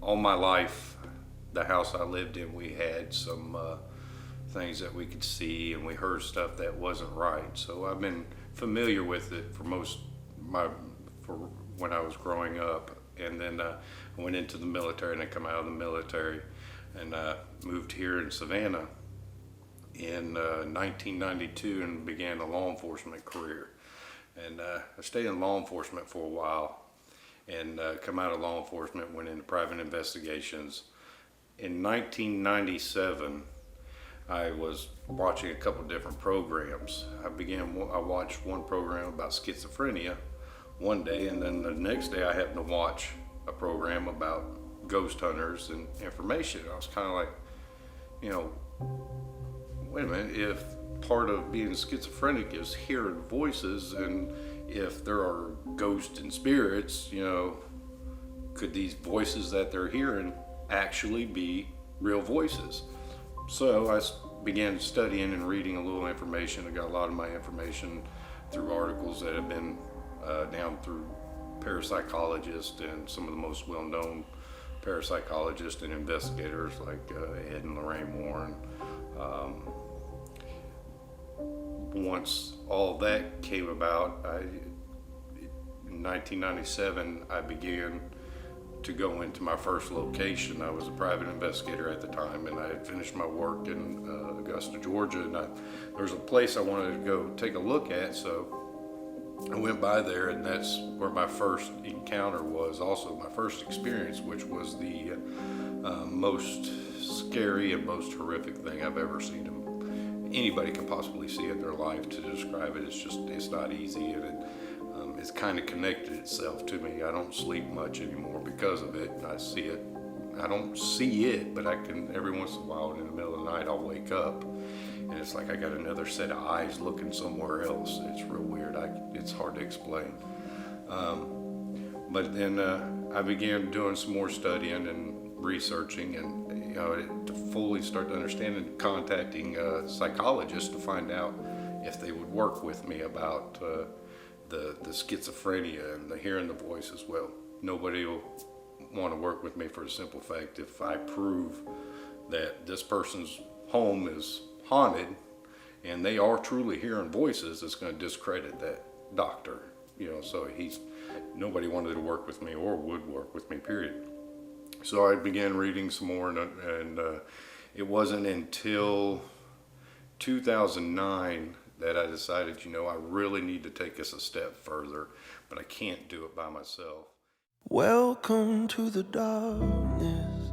All my life, the house I lived in, we had some things that we could see, and we heard stuff that wasn't right. So I've been familiar with it for when I was growing up, and then I went into the military, and I come out of the military, and moved here in Savannah in 1992 and began a law enforcement career. And I stayed in law enforcement for a while, and come out of law enforcement, went into private investigations. In 1997, I was watching a couple different programs. I watched one program about schizophrenia one day, and then the next day I happened to watch a program about ghost hunters and information. I was kind of like, you know, wait a minute, if part of being schizophrenic is hearing voices, and if there are ghosts and spirits, could these voices that they're hearing actually be real voices? So I began studying and reading a little information. I got a lot of my information through articles that have been down through parapsychologists and some of the most well-known parapsychologists and investigators like Ed and Lorraine Warren. Once all that came about, in 1997, I began to go into my first location. I was a private investigator at the time, and I had finished my work in Augusta, Georgia, and there was a place I wanted to go take a look at, so I went by there, and that's where my first encounter was, also my first experience, which was the most scary and most horrific thing I've ever seen. Anybody can possibly see in their life. To describe it, it's not easy, and it's kind of connected itself to me. I don't sleep much anymore because of it. I see it. I don't see it, but I can, every once in a while in the middle of the night, I'll wake up, and it's like I got another set of eyes looking somewhere else. It's real weird. It's hard to explain. But then I began doing some more studying and researching, and to fully start to understand, and contacting psychologists to find out if they would work with me about the schizophrenia and the hearing the voices. Well, nobody will want to work with me for the simple fact, if I prove that this person's home is haunted and they are truly hearing voices, it's going to discredit that doctor. So nobody wanted to work with me or would work with me, period. So I began reading some more, and it wasn't until 2009 that I decided, I really need to take this a step further, but I can't do it by myself. Welcome to the darkness.